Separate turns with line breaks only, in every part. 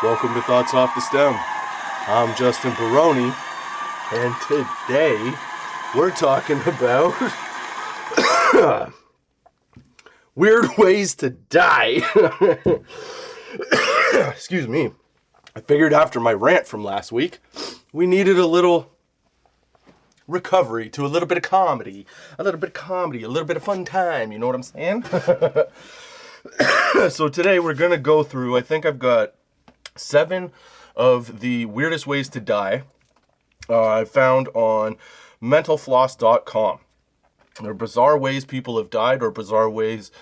Welcome to Thoughts Off the Stem. I'm Justin Barone, and today we're talking about weird ways to die. Excuse me. I figured after my rant from last week, we needed a little recovery to a little bit of comedy. A little bit of fun time, you know what I'm saying? So today we're going to go through, I think I've got 7 of the weirdest ways to die I found on mentalfloss.com. They're bizarre ways people have died or bizarre ways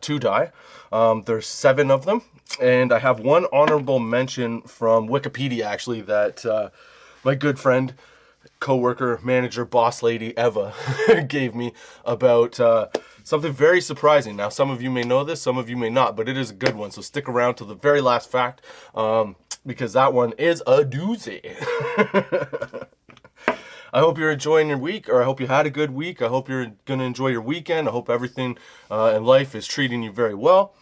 to die. There's 7 of them. And I have one honorable mention from Wikipedia, actually, that my good friend, co-worker, manager, boss lady, Eva, gave me about something very surprising. Now, some of you may know this, some of you may not, but it is a good one. So stick around to the very last fact, because that one is a doozy. I hope you're enjoying your week, or I hope you had a good week. I hope you're going to enjoy your weekend. I hope everything in life is treating you very well.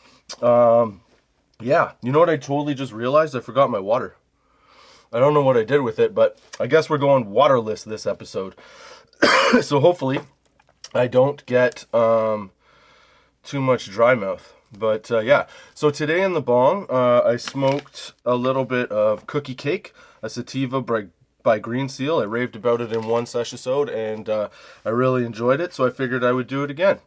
Yeah, you know what I totally just realized? I forgot my water. I don't know what I did with it, but I guess we're going waterless this episode. So hopefully I don't get too much dry mouth. But yeah, so today in the bong, I smoked a little bit of cookie cake, a sativa by Green Seal. I raved about it in one session, and I really enjoyed it, so I figured I would do it again.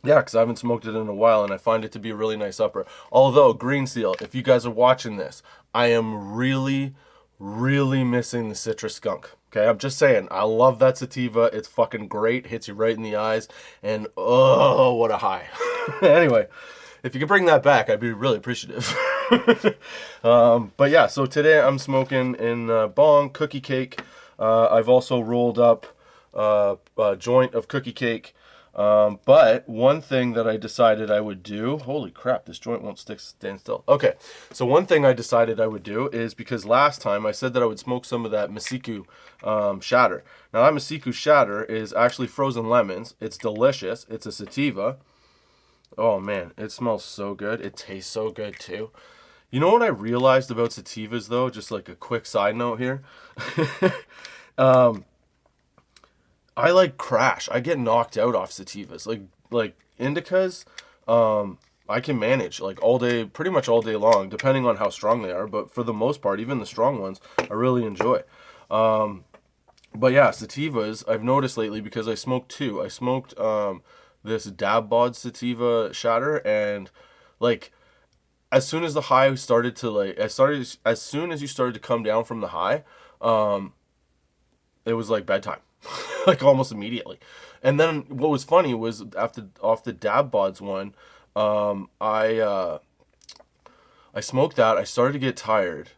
Yeah, because I haven't smoked it in a while, and I find it to be a really nice upper. Although, Green Seal, if you guys are watching this, I am really, really missing the citrus skunk. Okay, I'm just saying, I love that sativa. It's fucking great. Hits you right in the eyes, and oh, what a high. Anyway, if you could bring that back, I'd be really appreciative. But yeah, so today I'm smoking in bong, cookie cake. I've also rolled up a joint of cookie cake. But one thing that I decided I would do, holy crap, this joint won't stand still. Okay, so one thing I decided I would do is, because last time I said that I would smoke some of that Masiku shatter. Now that Masiku shatter is actually frozen lemons. It's delicious. It's a sativa. Oh man, it smells so good. It tastes so good too. You know what I realized about sativas though? Just like a quick side note here. I like crash. I get knocked out off sativas. Like indicas, I can manage like all day, pretty much all day long, depending on how strong they are. But for the most part, even the strong ones, I really enjoy. But yeah, sativas, I've noticed lately because I smoked 2. I smoked this dab bod sativa shatter, and like as soon as the high started to as soon as you started to come down from the high, it was like bedtime. Like almost immediately. And then what was funny was off the dab bods one, I smoked that. I started to get tired,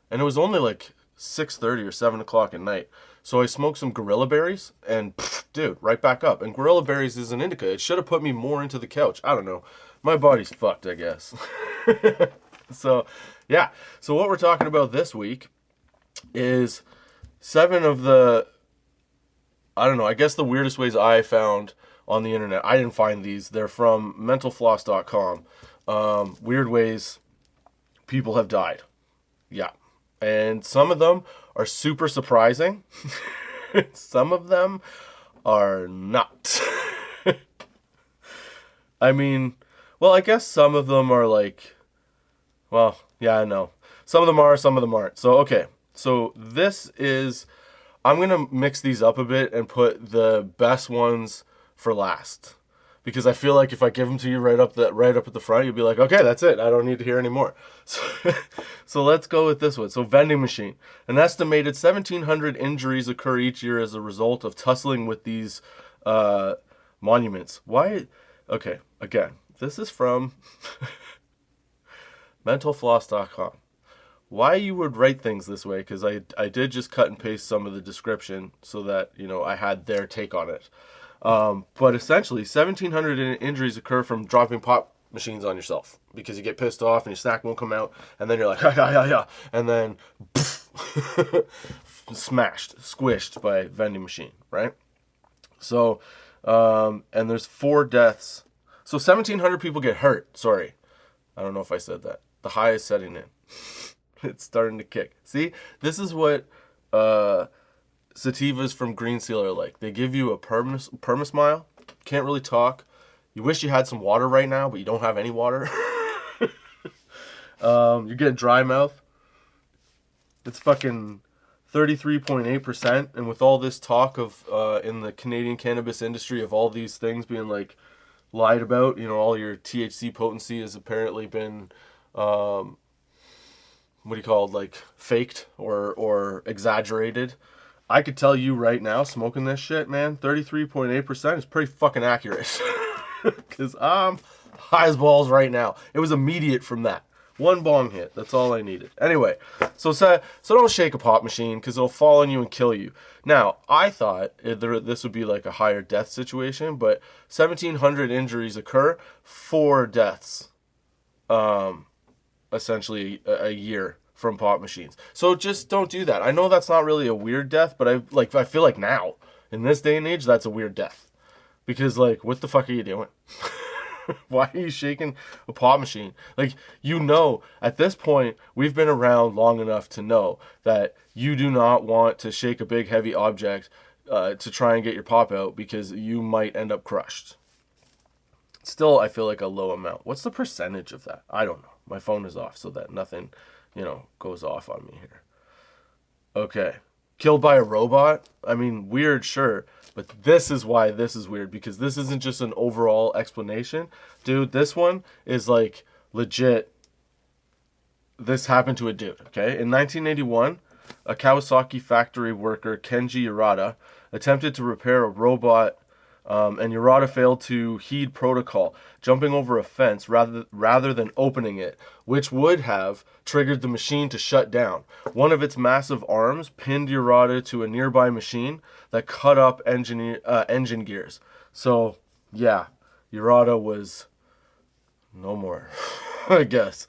and it was only like 6:30 or 7 o'clock at night. So I smoked some gorilla berries, and dude, right back up. And gorilla berries is an indica. It should have put me more into the couch. I don't know. My body's fucked, I guess. So yeah. So what we're talking about this week is 7 of the, I don't know, I guess the weirdest ways I found on the internet. I didn't find these. They're from mentalfloss.com. Weird ways people have died. Yeah. And some of them are super surprising. Some of them are not. I mean, well, I guess some of them are like, well, yeah, I know. Some of them are, some of them aren't. So, okay. So this is, I'm going to mix these up a bit and put the best ones for last. Because I feel like if I give them to you right up at the front, you'll be like, okay, that's it. I don't need to hear any more. So let's go with this one. So vending machine. An estimated 1,700 injuries occur each year as a result of tussling with these monuments. Why? Okay, again, this is from mentalfloss.com. Why you would write things this way, because I did just cut and paste some of the description so that, you know, I had their take on it. But essentially, 1,700 injuries occur from dropping pop machines on yourself because you get pissed off and your snack won't come out, and then you're like, yeah, and then smashed, squished by a vending machine, right? So, and there's 4 deaths. So 1,700 people get hurt. Sorry. I don't know if I said that. The high is setting in. It's starting to kick. See, this is what sativas from Green Seal are like. They give you a perma-smile. Can't really talk. You wish you had some water right now, but you don't have any water. You get dry mouth. It's fucking 33.8%. And with all this talk of in the Canadian cannabis industry of all these things being like lied about, you know, all your THC potency has apparently been like faked or exaggerated. I could tell you right now, smoking this shit, man, 33.8% is pretty fucking accurate. Because I'm high as balls right now. It was immediate from that. One bong hit. That's all I needed. Anyway, so don't shake a pop machine because it'll fall on you and kill you. Now, I thought this would be like a higher death situation, but 1,700 injuries occur, 4 deaths, essentially a year from pop machines. So just don't do that. I know that's not really a weird death, but I feel like now, in this day and age, that's a weird death. Because, like, what the fuck are you doing? Why are you shaking a pop machine? Like, you know, at this point, we've been around long enough to know that you do not want to shake a big, heavy object to try and get your pop out because you might end up crushed. Still, I feel like a low amount. What's the percentage of that? I don't know. My phone is off so that nothing, goes off on me here. Okay. Killed by a robot? I mean, weird, sure. But this is why this is weird, because this isn't just an overall explanation. Dude, this one is like legit. This happened to a dude, okay? In 1981, a Kawasaki factory worker, Kenji Urata, attempted to repair a robot, and Urata failed to heed protocol, jumping over a fence rather than opening it, which would have triggered the machine to shut down. One of its massive arms pinned Urata to a nearby machine that cut up engine gears. So, yeah, Urata was no more, I guess.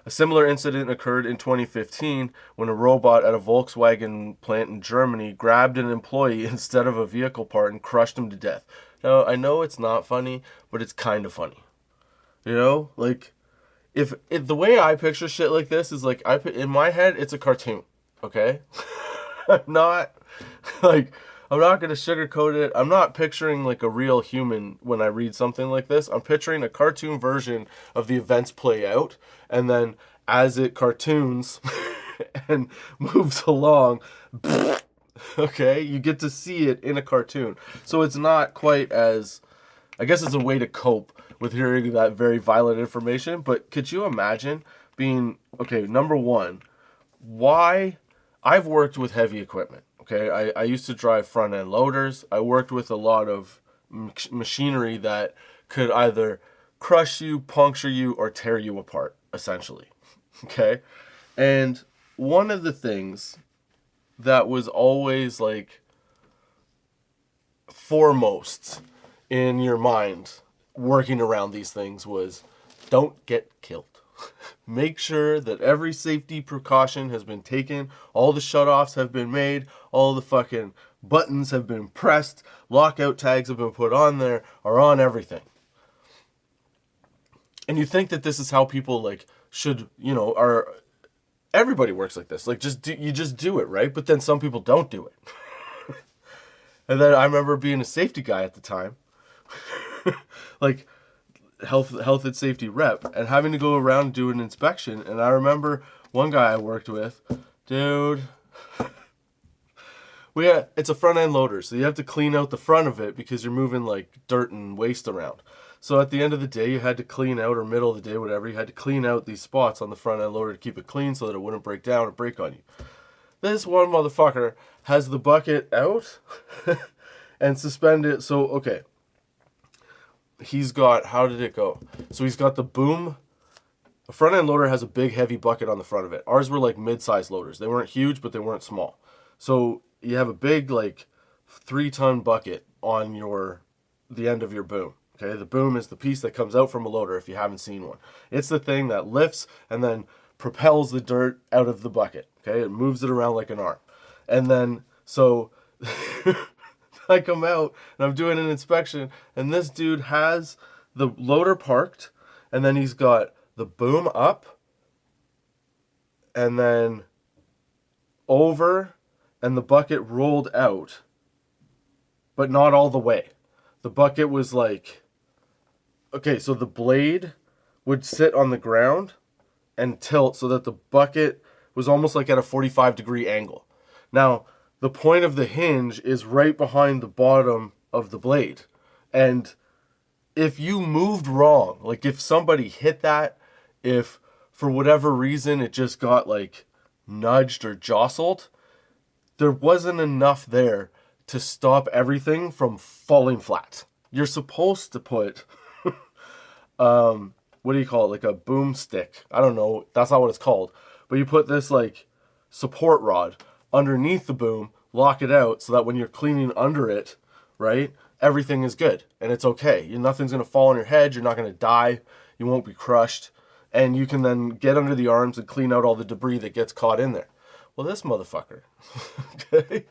A similar incident occurred in 2015 when a robot at a Volkswagen plant in Germany grabbed an employee instead of a vehicle part and crushed him to death. Now, I know it's not funny, but it's kind of funny. You know? Like, if the way I picture shit like this is like, in my head, it's a cartoon. Okay? I'm not going to sugarcoat it. I'm not picturing like a real human when I read something like this. I'm picturing a cartoon version of the events play out. And then as it cartoons and moves along, okay, you get to see it in a cartoon. So it's not quite as, I guess it's a way to cope with hearing that very violent information. But could you imagine being, okay, number one, why I've worked with heavy equipment. Okay, I used to drive front-end loaders. I worked with a lot of machinery that could either crush you, puncture you, or tear you apart, essentially. Okay? And one of the things that was always, like, foremost in your mind working around these things was, don't get killed. Make sure that every safety precaution has been taken, all the shutoffs have been made, all the fucking buttons have been pressed, lockout tags have been put on there, are on everything. And you think that this is how people like should, everybody works like this. Like you just do it, right? But then some people don't do it. And then I remember being a safety guy at the time. Like health and safety rep, and having to go around and do an inspection. And I remember one guy I worked with, dude, it's a front end loader, so you have to clean out the front of it because you're moving like dirt and waste around. So at the end of the day, you had to clean out, or middle of the day, whatever, you had to clean out these spots on the front end loader to keep it clean so that it wouldn't break down or break on you. This one motherfucker has the bucket out and suspended. So, okay. He's got, how did it go? So he's got the boom. A front end loader has a big heavy bucket on the front of it. Ours were like mid-sized loaders. They weren't huge, but they weren't small. So you have a big like 3-ton bucket on the end of your boom. Okay, the boom is the piece that comes out from a loader if you haven't seen one. It's the thing that lifts and then propels the dirt out of the bucket. Okay, it moves it around like an arm. And then, so I come out and I'm doing an inspection, and this dude has the loader parked, and then he's got the boom up, and then over, and the bucket rolled out, but not all the way. The bucket was like, okay, so the blade would sit on the ground and tilt so that the bucket was almost like at a 45-degree angle. Now, the point of the hinge is right behind the bottom of the blade. And if you moved wrong, like if somebody hit that, if for whatever reason it just got like nudged or jostled, there wasn't enough there to stop everything from falling flat. You're supposed to put, what do you call it? Like a boomstick. I don't know. That's not what it's called. But you put this like support rod underneath the boom, lock it out so that when you're cleaning under it, right, everything is good and it's okay. Nothing's going to fall on your head. You're not going to die. You won't be crushed. And you can then get under the arms and clean out all the debris that gets caught in there. Well, this motherfucker, okay,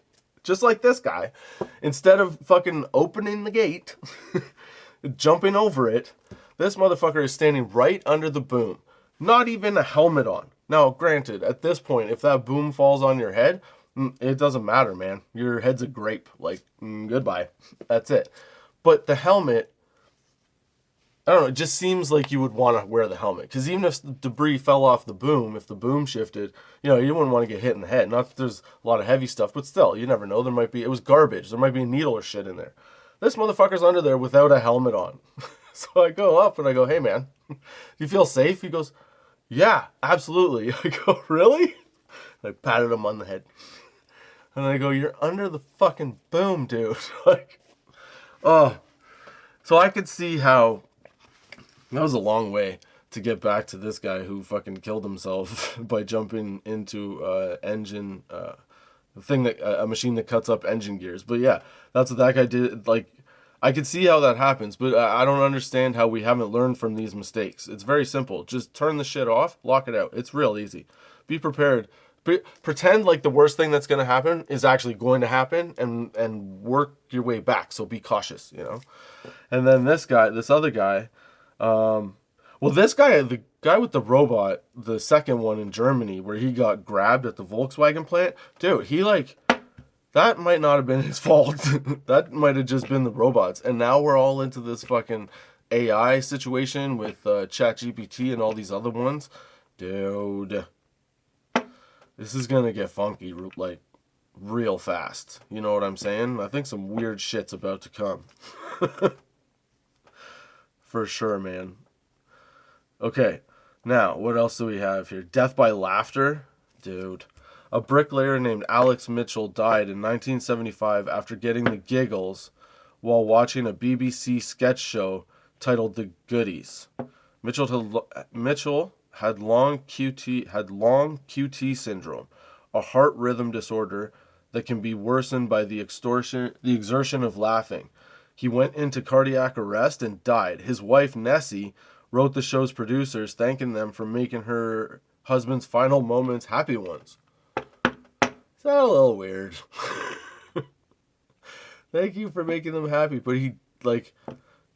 just like this guy, instead of fucking opening the gate, jumping over it, this motherfucker is standing right under the boom. Not even a helmet on. Now, granted, at this point, if that boom falls on your head, it doesn't matter, man. Your head's a grape. Like, goodbye. That's it. But the helmet, I don't know, it just seems like you would want to wear the helmet. Because even if the debris fell off the boom, if the boom shifted, you wouldn't want to get hit in the head. Not that there's a lot of heavy stuff, but still, you never know. It was garbage. There might be a needle or shit in there. This motherfucker's under there without a helmet on. So I go up and I go, hey, man, do you feel safe? He goes, yeah, absolutely. I go, really? And I patted him on the head. And I go, you're under the fucking boom, dude. Like, oh. So I could see how that was a long way to get back to this guy who fucking killed himself by jumping into engine, a machine that cuts up engine gears. But yeah, that's what that guy did. Like, I could see how that happens, but I don't understand how we haven't learned from these mistakes. It's very simple. Just turn the shit off, lock it out. It's real easy. Be prepared. Pretend like the worst thing that's going to happen is actually going to happen and work your way back. So be cautious, And then this other guy, the guy with the robot, the second one in Germany where he got grabbed at the Volkswagen plant, dude, that might not have been his fault. That might have just been the robots. And now we're all into this fucking AI situation with ChatGPT and all these other ones. Dude, this is going to get funky, like, real fast. You know what I'm saying? I think some weird shit's about to come. For sure, man. Okay, now, what else do we have here? Death by laughter? Dude. A bricklayer named Alex Mitchell died in 1975 after getting the giggles while watching a BBC sketch show titled The Goodies. Mitchell had long QT syndrome, a heart rhythm disorder that can be worsened by the exertion of laughing. He went into cardiac arrest and died. His wife, Nessie, wrote the show's producers, thanking them for making her husband's final moments happy ones. Is that a little weird? Thank you for making them happy. But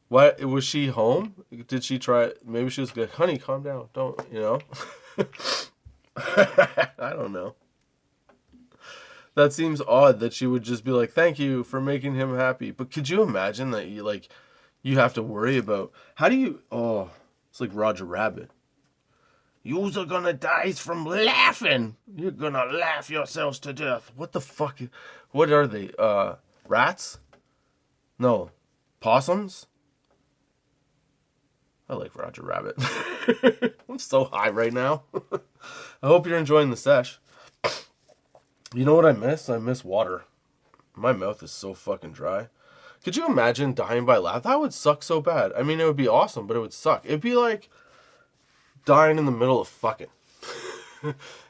why was she home? Did she try? Maybe she was like, honey, calm down. Don't, I don't know. That seems odd that she would just be like, thank you for making him happy. But could you imagine that you have to worry about, it's like Roger Rabbit. Yous are gonna die from laughing. You're gonna laugh yourselves to death. What the fuck? What are they? Rats? No. Possums? I like Roger Rabbit. I'm so high right now. I hope you're enjoying the sesh. You know what I miss? I miss water. My mouth is so fucking dry. Could you imagine dying by laugh? That would suck so bad. I mean, it would be awesome, but it would suck. It'd be like dying in the middle of fucking.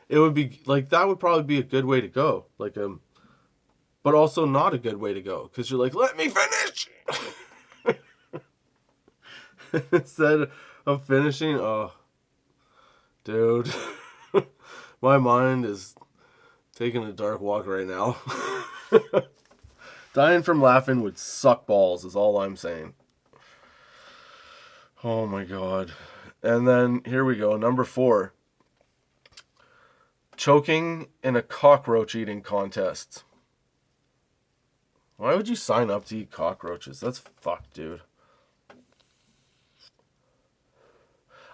It would be like, that would probably be a good way to go. But also not a good way to go. Because you're like, let me finish! Instead of finishing, dude. My mind is taking a dark walk right now. Dying from laughing would suck balls, is all I'm saying. Oh my god. And then here we go. Number 4. Choking in a cockroach eating contest. Why would you sign up to eat cockroaches? That's fucked, dude.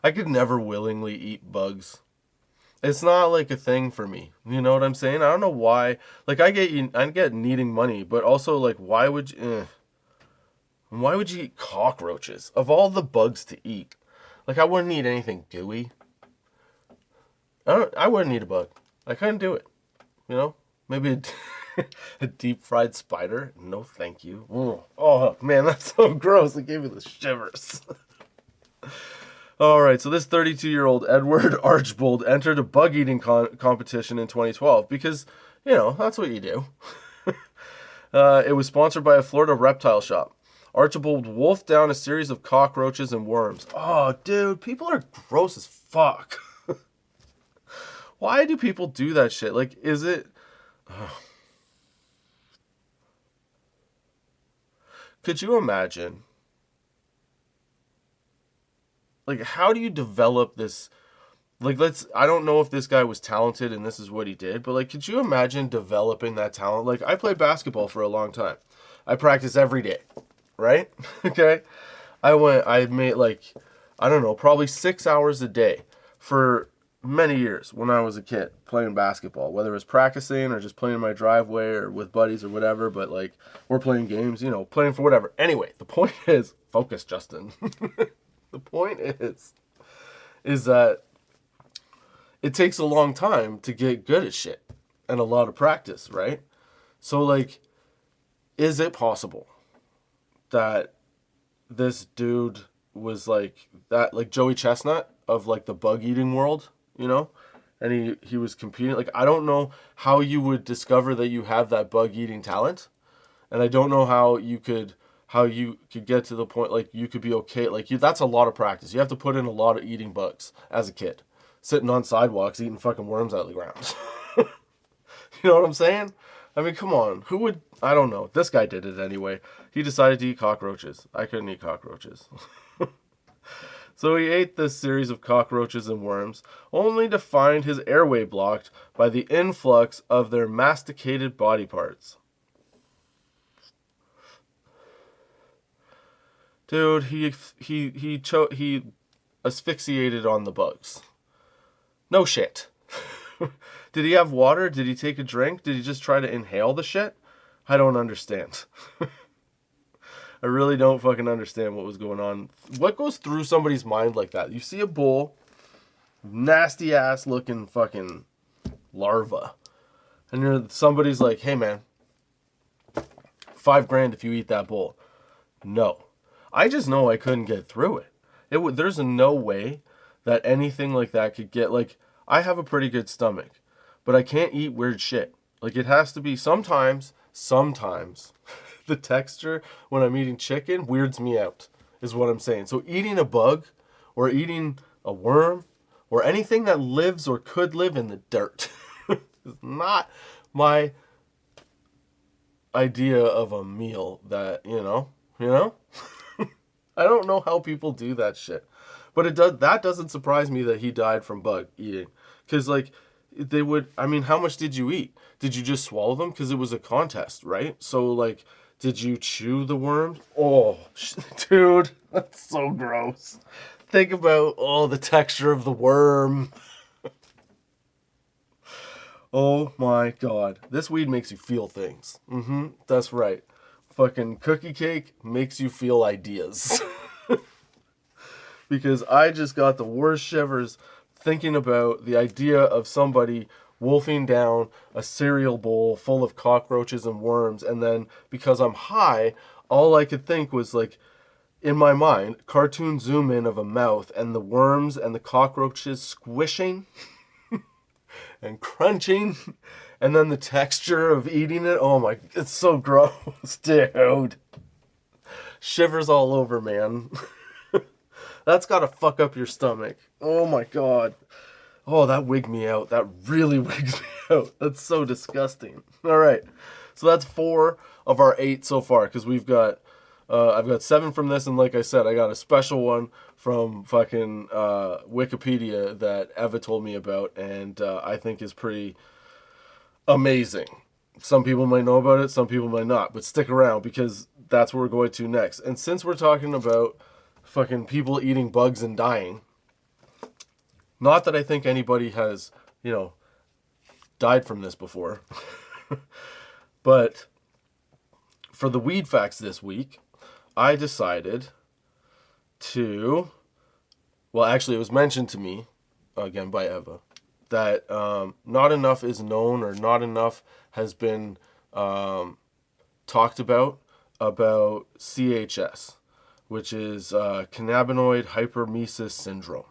I could never willingly eat bugs. It's not like a thing for me. You know what I'm saying? I don't know why. Like, I get needing money, but also, like, why would you eat cockroaches? Of all the bugs to eat. Like, I wouldn't eat anything gooey. I wouldn't eat a bug. I couldn't do it. You know? Maybe a deep fried spider? No, thank you. Oh, man, that's so gross. It gave me the shivers. All right, so this 32-year-old Edward Archbold entered a bug-eating competition in 2012 because, you know, that's what you do. It was sponsored by a Florida reptile shop. Archibald wolfed down a series of cockroaches and worms. Oh, dude, people are gross as fuck. Why do people do that shit? Like, is it... Could you imagine... Like, how do you develop this? Like, I don't know if this guy was talented and this is what he did, but, like, could you imagine developing that talent? Like, I played basketball for a long time. I practice every day, right? Okay? I made, like, I don't know, probably 6 hours a day for many years when I was a kid playing basketball, whether it was practicing or just playing in my driveway or with buddies or whatever, but, like, we're playing games, you know, playing for whatever. Anyway, the point is, focus, Justin. The point is that it takes a long time to get good at shit and a lot of practice, right? So, like, is it possible that this dude was like that, like Joey Chestnut of, like, the bug eating world, you know? And he was competing. Like, I don't know how you would discover that you have that bug eating talent. And I don't know how you could get to the point, like, you could be okay. Like, that's a lot of practice. You have to put in a lot of eating bugs as a kid. Sitting on sidewalks, eating fucking worms out of the ground. You know what I'm saying? I mean, come on. Who would... I don't know. This guy did it anyway. He decided to eat cockroaches. I couldn't eat cockroaches. So he ate this series of cockroaches and worms, only to find his airway blocked by the influx of their masticated body parts. Dude, he asphyxiated on the bugs. No shit. Did he have water? Did he take a drink? Did he just try to inhale the shit? I don't understand. I really don't fucking understand what was going on. What goes through somebody's mind like that? You see a bowl, nasty ass looking fucking larva, and somebody's like, hey man, $5,000 if you eat that bowl. No. I just know I couldn't get through it. There's no way that anything like that could get, like, I have a pretty good stomach, but I can't eat weird shit. Like, it has to be sometimes, the texture when I'm eating chicken weirds me out, is what I'm saying. So eating a bug or eating a worm or anything that lives or could live in the dirt is not my idea of a meal that, you know? I don't know how people do that shit. But that doesn't surprise me that he died from bug eating. Because, like, how much did you eat? Did you just swallow them? Because it was a contest, right? So, like, did you chew the worms? Oh, dude, that's so gross. Think about, the texture of the worm. Oh my God. This weed makes you feel things. That's right. Fucking cookie cake makes you feel ideas. Because I just got the worst shivers thinking about the idea of somebody wolfing down a cereal bowl full of cockroaches and worms, and then because I'm high, all I could think was, like, in my mind, cartoon zoom in of a mouth and the worms and the cockroaches squishing and crunching, and then the texture of eating it. Oh my, it's so gross, dude. Shivers all over, man. That's gotta fuck up your stomach. Oh my God. Oh, that wigged me out. That really wigs me out. That's so disgusting. All right. So that's 4 of our 8 so far, because we've got I've got 7 from this, and like I said, I got a special one from fucking Wikipedia that Eva told me about, and I think is pretty amazing. Some people might know about it, some people might not, but stick around because that's where we're going to next. And since we're talking about fucking people eating bugs and dying, not that I think anybody has, died from this before, but for the weed facts this week, I decided to, well, actually it was mentioned to me, again by Eva, that not enough is known or not enough has been talked about CHS, which is Cannabinoid Hyperemesis Syndrome.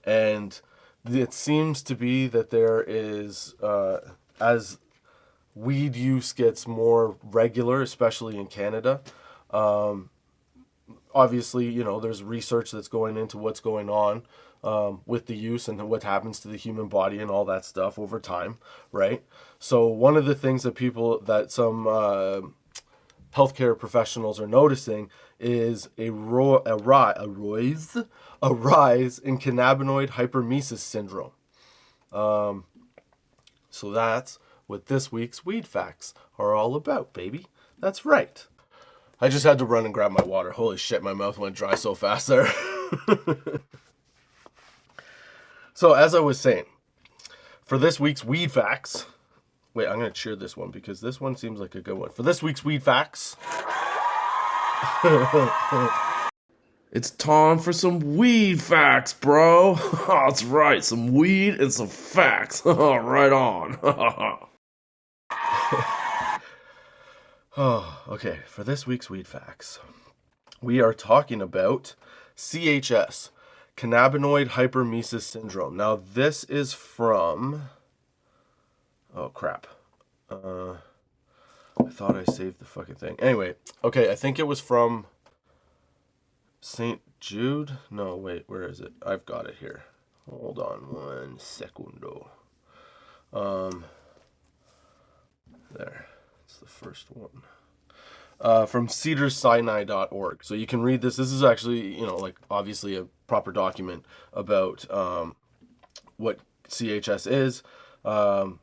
And it seems to be that there is, as weed use gets more regular, especially in Canada, obviously, there's research that's going into what's going on with the use and what happens to the human body and all that stuff over time, right? So one of the things that some healthcare professionals are noticing is a rise in cannabinoid hyperemesis syndrome. So that's what this week's weed facts are all about, baby. That's right. I just had to run and grab my water. Holy shit, my mouth went dry so fast there. So as I was saying, for this week's weed facts, wait, I'm going to cheer this one because this one seems like a good one. For this week's weed facts, it's time for some weed facts, bro. That's right, some weed and some facts. Right on. Okay, for this week's weed facts, we are talking about CHS, Cannabinoid Hyperemesis Syndrome. Now, this is from... Oh, crap. I thought I saved the fucking thing. Anyway, okay, I think it was from St. Jude? No, wait, where is it? I've got it here. Hold on 1 secundo. There. It's the first one. From cedarsinai.org. So you can read this. This is actually, obviously a proper document about what CHS is, all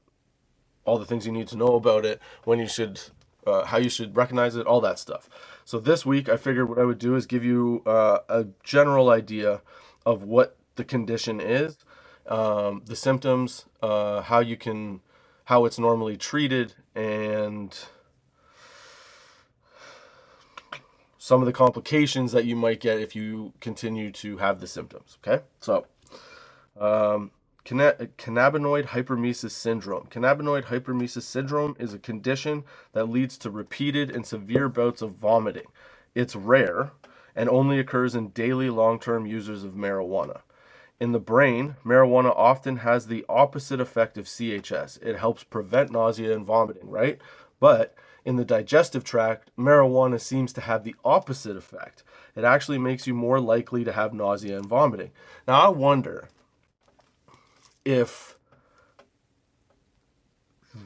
the things you need to know about it, when you should, how you should recognize it, all that stuff. So this week, I figured what I would do is give you a general idea of what the condition is, the symptoms, how it's normally treated, and some of the complications that you might get if you continue to have the symptoms, okay? So, Cannabinoid Hyperemesis Syndrome. Cannabinoid Hyperemesis Syndrome is a condition that leads to repeated and severe bouts of vomiting. It's rare and only occurs in daily long-term users of marijuana. In the brain, marijuana often has the opposite effect of CHS. It helps prevent nausea and vomiting, right? But in the digestive tract, marijuana seems to have the opposite effect. It actually makes you more likely to have nausea and vomiting. Now, I wonder if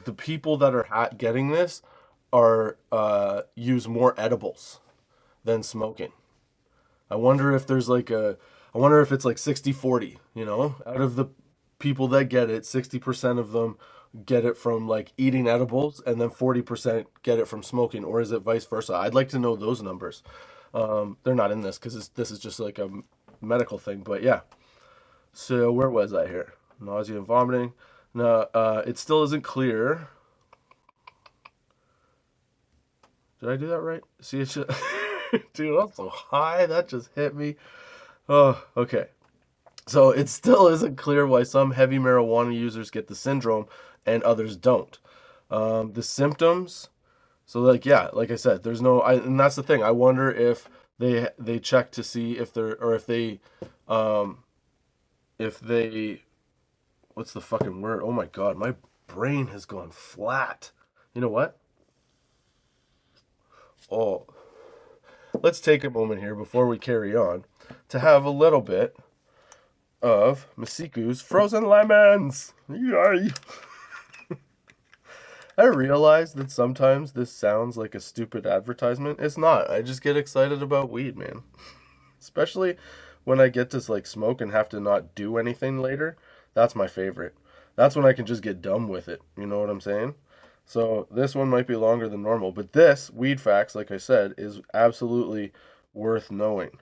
the people that are getting this are use more edibles than smoking. I wonder if it's like 60-40, out of the people that get it, 60% of them get it from like eating edibles and then 40% get it from smoking, or is it vice versa? I'd like to know those numbers. They're not in this because this is just like a medical thing, but yeah. So where was I here? Nausea and vomiting. No, it still isn't clear. Did I do that right? See, it's just... Dude, I'm so high. That just hit me. Oh, okay. So it still isn't clear why some heavy marijuana users get the syndrome and others don't. The symptoms, so like I said, there's no, and that's the thing. I wonder if they check to see if they're, or if they, what's the fucking word? Oh my God, my brain has gone flat. You know what? Oh, let's take a moment here before we carry on to have a little bit of Masiku's frozen lemons. Yay! I realize that sometimes this sounds like a stupid advertisement. It's not. I just get excited about weed, man. Especially when I get to like smoke and have to not do anything later. That's my favorite. That's when I can just get dumb with it. You know what I'm saying? So this one might be longer than normal, but this weed facts, like I said, is absolutely worth knowing.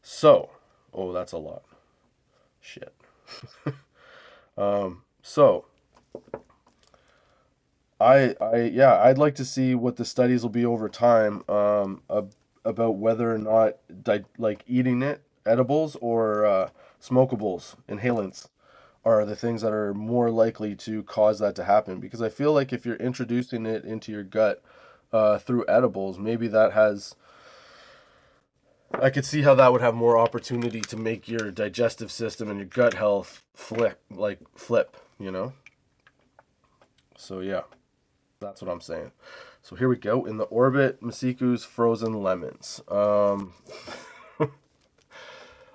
So, oh, that's a lot. Shit. So yeah, I'd like to see what the studies will be over time, about whether or not like eating it, edibles or smokables, inhalants, are the things that are more likely to cause that to happen. Because I feel like if you're introducing it into your gut through edibles, maybe that has. I could see how that would have more opportunity to make your digestive system and your gut health flip, you know? So yeah. That's what I'm saying. So here we go. In the orbit, Masiku's frozen lemons.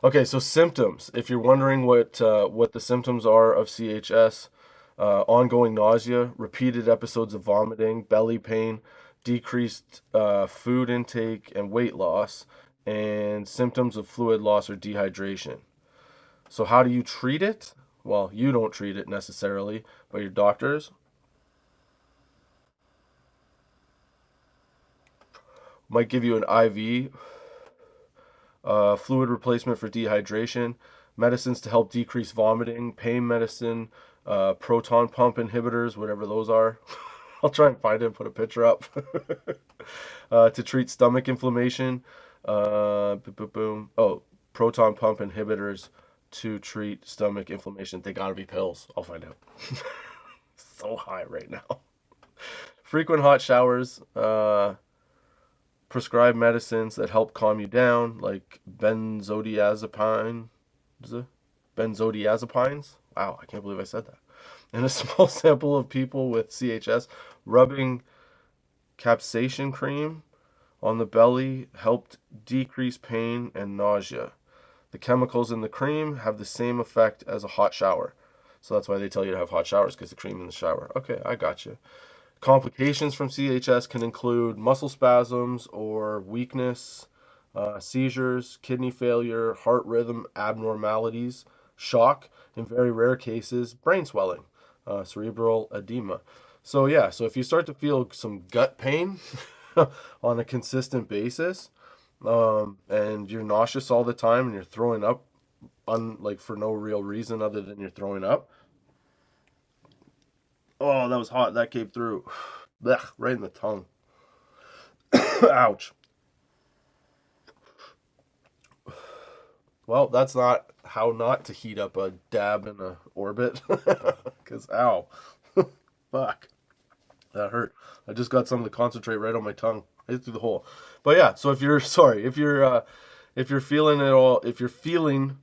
Okay, so symptoms. If you're wondering what the symptoms are of CHS, ongoing nausea, repeated episodes of vomiting, belly pain, decreased food intake and weight loss, and symptoms of fluid loss or dehydration. So how do you treat it? Well, you don't treat it necessarily, but your doctors might give you an IV, fluid replacement for dehydration, medicines to help decrease vomiting, pain medicine, proton pump inhibitors, whatever those are. I'll try and find it and put a picture up. To treat stomach inflammation. Boom. Oh, proton pump inhibitors to treat stomach inflammation. They gotta be pills. I'll find out. So high right now. Frequent hot showers. Prescribed medicines that help calm you down, like benzodiazepines. Wow, I can't believe I said that. In a small sample of people with CHS, rubbing capsaicin cream on the belly helped decrease pain and nausea. The chemicals in the cream have the same effect as a hot shower. So that's why they tell you to have hot showers, because the cream in the shower. Okay, I got you. Complications from CHS can include muscle spasms or weakness, seizures, kidney failure, heart rhythm abnormalities, shock, in very rare cases, brain swelling, cerebral edema. So yeah, so if you start to feel some gut pain on a consistent basis, and you're nauseous all the time and you're throwing up like for no real reason other than you're throwing up. Oh, that was hot. That came through. Blech, right in the tongue. Ouch. Well, that's not how not to heat up a dab in a orbit. Because, ow. Fuck. That hurt. I just got some of the concentrate right on my tongue. Right through the hole. But yeah, so if you're, sorry, if you're feeling it all, if you're feeling,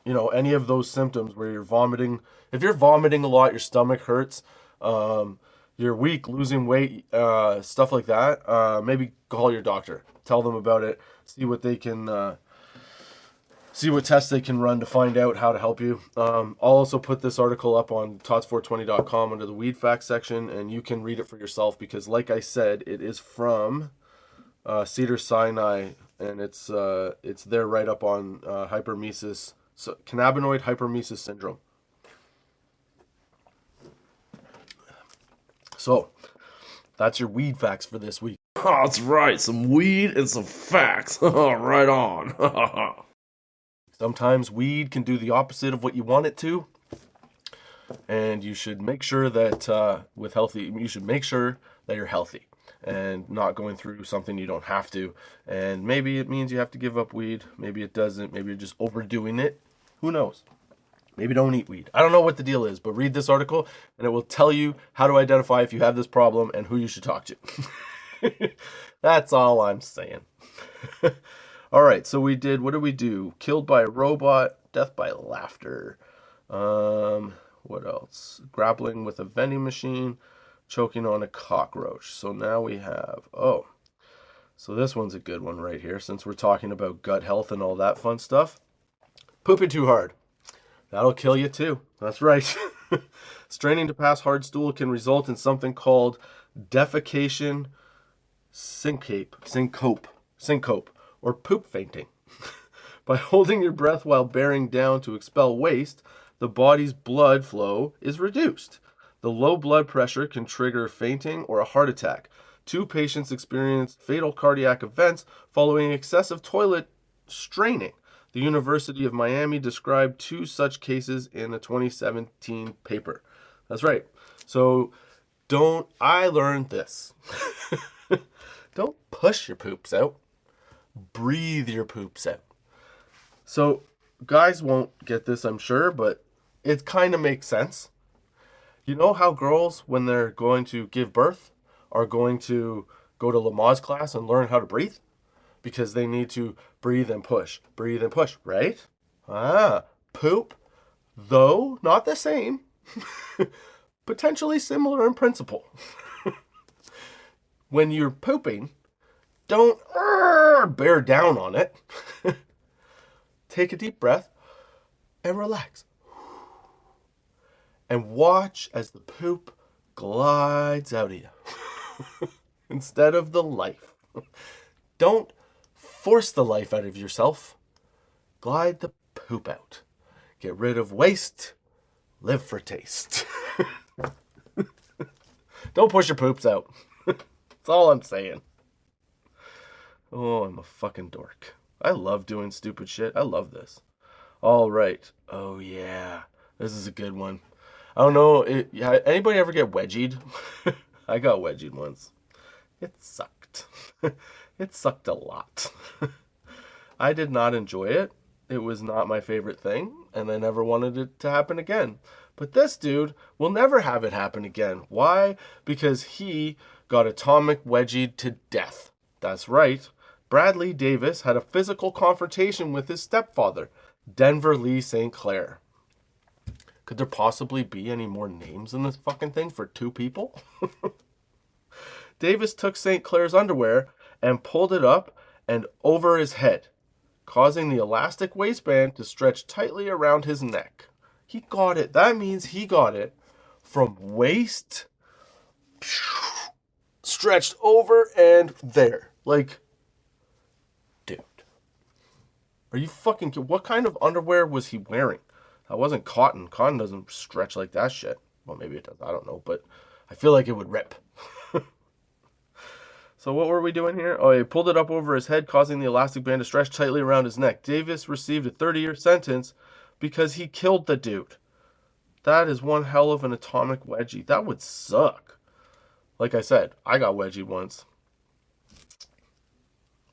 any of those symptoms where you're vomiting, if you're vomiting a lot, your stomach hurts, you're weak, losing weight, stuff like that, maybe call your doctor. Tell them about it. See what they can, see what tests they can run to find out how to help you. I'll also put this article up on tots420.com under the weed facts section, and you can read it for yourself because, like I said, it is from Cedars-Sinai, and it's there right up on Cannabinoid Hyperemesis Syndrome. So, that's your weed facts for this week.
Oh, that's right. Some weed and some facts. Right on.
Sometimes weed can do the opposite of what you want it to. And you should make sure that you should make sure that you're healthy and not going through something you don't have to. And maybe it means you have to give up weed. Maybe it doesn't. Maybe you're just overdoing it. Who knows? Maybe don't eat weed. I don't know what the deal is, but read this article and it will tell you how to identify if you have this problem and who you should talk to. That's all I'm saying. All right, so what did we do? Killed by a robot, death by laughter. What else? Grappling with a vending machine, choking on a cockroach. So now we have, so this one's a good one right here, since we're talking about gut health and all that fun stuff. Pooping too hard. That'll kill you too. That's right. Straining to pass hard stool can result in something called defecation syncope, or poop fainting. By holding your breath while bearing down to expel waste, the body's blood flow is reduced. The low blood pressure can trigger fainting or a heart attack. 2 patients experienced fatal cardiac events following excessive toilet straining. The University of Miami described 2 such cases in a 2017 paper. That's right. So I learned this. Don't push your poops out. Breathe your poops out. So guys won't get this, I'm sure, but it kind of makes sense. You know how girls, when they're going to give birth, are going to go to Lamaze class and learn how to breathe? Because they need to breathe and push, right? Poop, though not the same, potentially similar in principle. When you're pooping, don't bear down on it. Take a deep breath and relax. And watch as the poop glides out of you instead of the life. Don't force the life out of yourself. Glide the poop out. Get rid of waste. Live for taste. Don't push your poops out. That's all I'm saying. Oh, I'm a fucking dork. I love doing stupid shit. I love this. All right. Oh, yeah. This is a good one. I don't know. Anybody ever get wedgied? I got wedgied once. It sucked. It sucked a lot. I did not enjoy it. It was not my favorite thing, and I never wanted it to happen again. But this dude will never have it happen again. Why? Because he got atomic wedgied to death. That's right. Bradley Davis had a physical confrontation with his stepfather, Denver Lee St. Clair. Could there possibly be any more names in this fucking thing for 2 people? Davis took St. Clair's underwear and pulled it up and over his head, causing the elastic waistband to stretch tightly around his neck. He got it. That means he got it from waist stretched over and there. Like, dude. Are you fucking... What kind of underwear was he wearing? That wasn't cotton. Cotton doesn't stretch like that shit. Well, maybe it does. I don't know. But I feel like it would rip. So what were we doing here? Oh, he pulled it up over his head, causing the elastic band to stretch tightly around his neck. Davis received a 30-year sentence because he killed the dude. That is one hell of an atomic wedgie. That would suck. Like I said, I got wedgied once.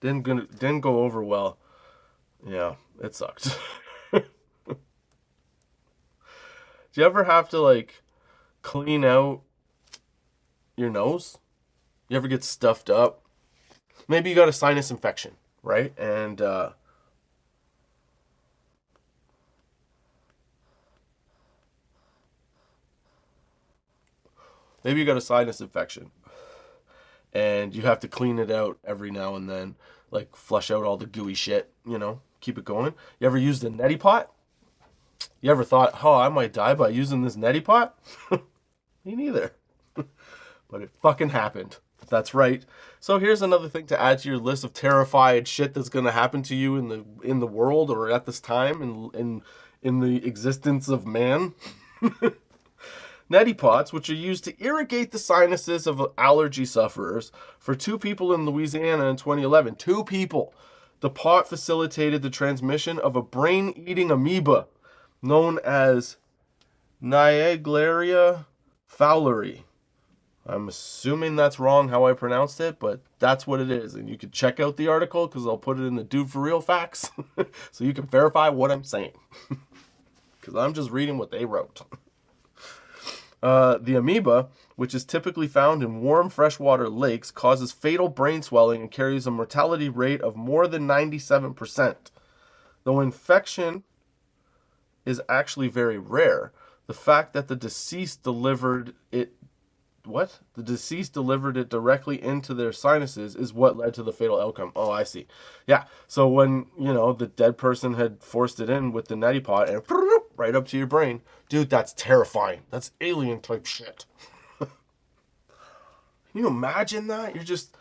Didn't go over well. Yeah, it sucked. Do you ever have to, like, clean out your nose? You ever get stuffed up? Maybe you got a sinus infection, right? And maybe you got a sinus infection and you have to clean it out every now and then, like flush out all the gooey shit, keep it going. You ever used a neti pot? You ever thought, oh, I might die by using this neti pot? Me neither. But it fucking happened. That's right. So here's another thing to add to your list of terrified shit that's going to happen to you in the world or at this time in the existence of man. Neti pots, which are used to irrigate the sinuses of allergy sufferers. For 2 people in Louisiana in 2011, 2 people, the pot facilitated the transmission of a brain-eating amoeba known as Naegleria fowleri. I'm assuming that's wrong how I pronounced it, but that's what it is. And you can check out the article because I'll put it in the Dude for Real Facts so you can verify what I'm saying. Because I'm just reading what they wrote. The amoeba, which is typically found in warm freshwater lakes, causes fatal brain swelling and carries a mortality rate of more than 97%. Though infection is actually very rare, the fact that the deceased delivered it what? The deceased delivered it directly into their sinuses is what led to the fatal outcome. Oh, I see. Yeah. So when, the dead person had forced it in with the neti pot and right up to your brain, dude, that's terrifying. That's alien type shit. Can you imagine that? You're just,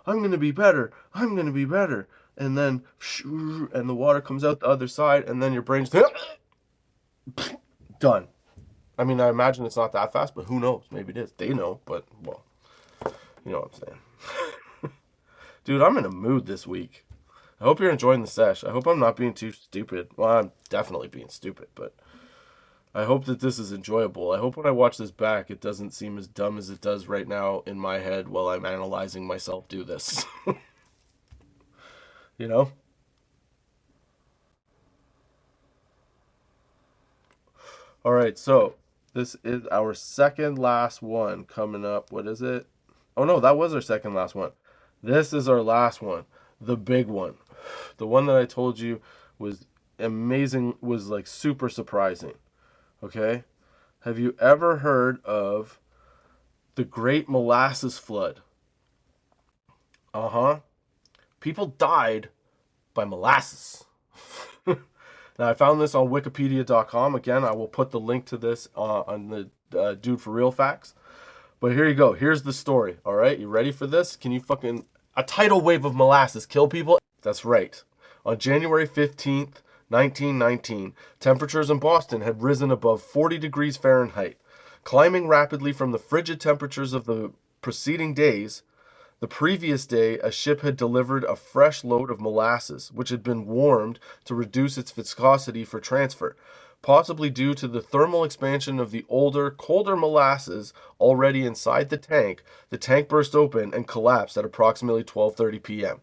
I'm going to be better. I'm going to be better. And then, and the water comes out the other side, and then your brain's done. I mean, I imagine it's not that fast, but who knows? Maybe it is. They know, but, well, you know what I'm saying. Dude, I'm in a mood this week. I hope you're enjoying the sesh. I hope I'm not being too stupid. Well, I'm definitely being stupid, but I hope that this is enjoyable. I hope when I watch this back, it doesn't seem as dumb as it does right now in my head while I'm analyzing myself do this. You know? All right, so this is our second last one coming up. What is it? Oh no, that was our second last one. This is our last one. The big one. The one that I told you was amazing, was like super surprising. Okay? Have you ever heard of the Great Molasses Flood? Uh-huh. People died by molasses. Now, I found this on wikipedia.com. Again, I will put the link to this on the Dude for Real Facts. But here you go. Here's the story. All right, you ready for this? Can you fucking... A tidal wave of molasses kill people? That's right. On January 15th, 1919, temperatures in Boston had risen above 40 degrees Fahrenheit. Climbing rapidly from the frigid temperatures of the preceding days, the previous day, a ship had delivered a fresh load of molasses, which had been warmed to reduce its viscosity for transfer. Possibly due to the thermal expansion of the older, colder molasses already inside the tank burst open and collapsed at approximately 12:30 p.m.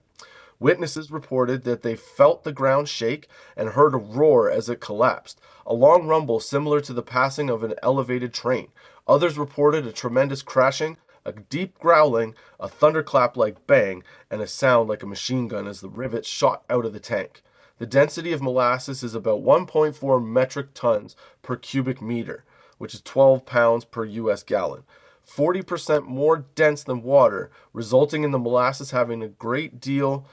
Witnesses reported that they felt the ground shake and heard a roar as it collapsed, a long rumble similar to the passing of an elevated train. Others reported a tremendous crashing, a deep growling, a thunderclap-like bang, and a sound like a machine gun as the rivets shot out of the tank. The density of molasses is about 1.4 metric tons per cubic meter, which is 12 pounds per U.S. gallon. 40% more dense than water, resulting in the molasses having a great deal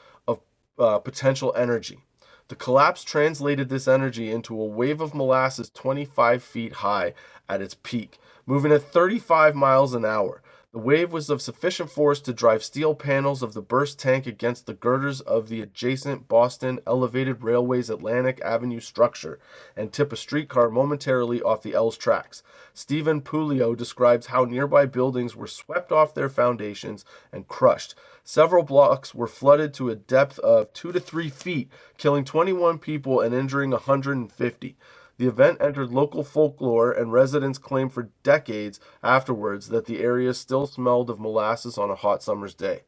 of potential energy. The collapse translated this energy into a wave of molasses 25 feet high at its peak, moving at 35 miles an hour. The wave was of sufficient force to drive steel panels of the burst tank against the girders of the adjacent Boston Elevated Railway's Atlantic Avenue structure and tip a streetcar momentarily off the L's tracks. Stephen Puleo describes how nearby buildings were swept off their foundations and crushed. Several blocks were flooded to a depth of 2 to 3 feet, killing 21 people and injuring 150. The event entered local folklore, and residents claimed for decades afterwards that the area still smelled of molasses on a hot summer's day.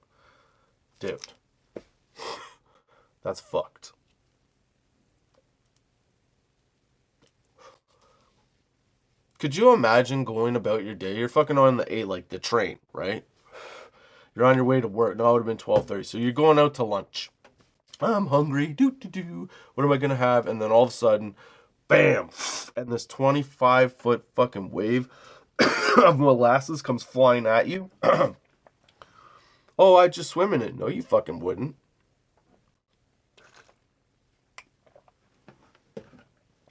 Dude. That's fucked. Could you imagine going about your day? You're fucking on the train, right? You're on your way to work. No, it would have been 12:30. So you're going out to lunch. I'm hungry. Doo-doo-doo. What am I going to have? And then all of a sudden... bam! And this 25-foot fucking wave of molasses comes flying at you. Oh, I'd just swim in it. No, you fucking wouldn't.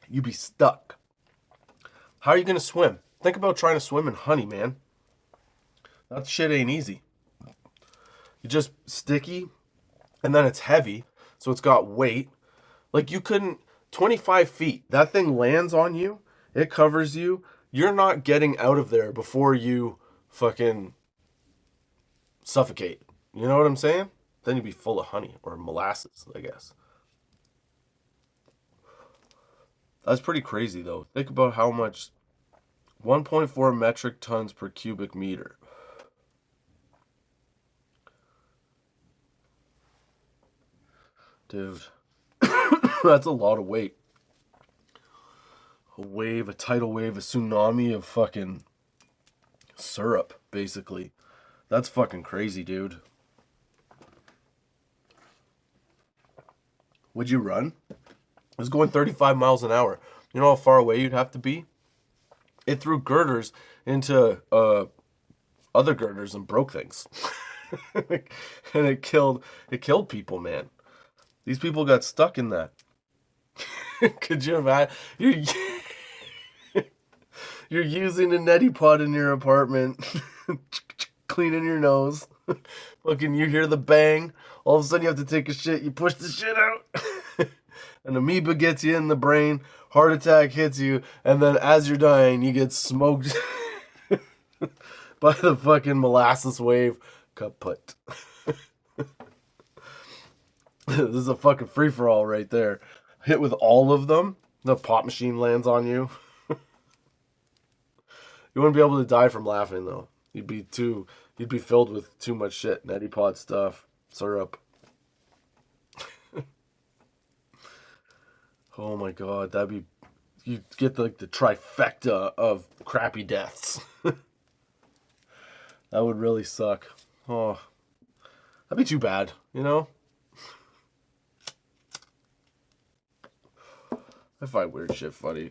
You'd be stuck. How are you going to swim? Think about trying to swim in honey, man. That shit ain't easy. You're just sticky, and then it's heavy, so it's got weight. Like, you couldn't... 25 feet. That thing lands on you. It covers you. You're not getting out of there before you fucking suffocate. You know what I'm saying? Then you'd be full of honey or molasses, I guess. That's pretty crazy, though. Think about how much... 1.4 metric tons per cubic meter. Dude. That's a lot of weight. A wave, a tidal wave, a tsunami of fucking syrup, basically. That's fucking crazy, dude. Would you run? It was going 35 miles an hour. You know how far away you'd have to be? it threw girders into other girders and broke things. And it killed people, man. These people got stuck in that. Could you imagine? You're using a neti pot in your apartment, cleaning your nose. Fucking, you hear the bang. All of a sudden, you have to take a shit. You push the shit out. An amoeba gets you in the brain. Heart attack hits you. And then as you're dying, you get smoked by the fucking molasses wave. Kaput. This is a fucking free-for-all right there. Hit with all of them, the pop machine lands on you. You wouldn't be able to die from laughing, though. You'd be filled with too much shit. Neti pot stuff. Syrup. Oh my god, you'd get the trifecta of crappy deaths. That would really suck. Oh, that'd be too bad, you know? I find weird shit funny.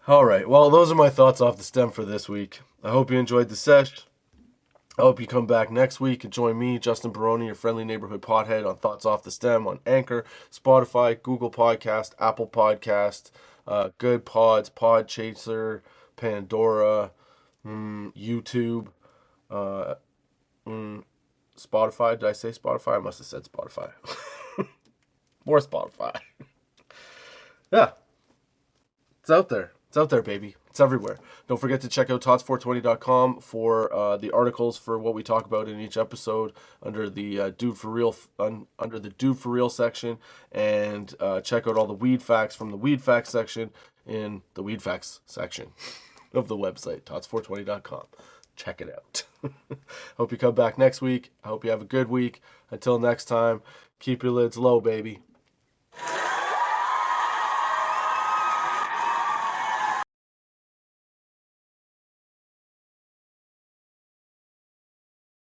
Alright, well, those are my thoughts off the stem for this week. I hope you enjoyed the sesh. I hope you come back next week and join me, Justin Barone, your friendly neighborhood pothead, on Thoughts Off the Stem on Anchor, Spotify, Google Podcast, Apple Podcast, Good Pods, Podchaser, Pandora, YouTube, Spotify. Did I say Spotify? I must have said Spotify. More Spotify. Yeah. It's out there. It's out there, baby. It's everywhere. Don't forget to check out tots420.com for the articles for what we talk about in each episode under the Dude for Real section, and check out all the weed facts from the weed facts section in the weed facts section of the website, tots420.com. Check it out. Hope you come back next week. I hope you have a good week. Until next time, keep your lids low, baby.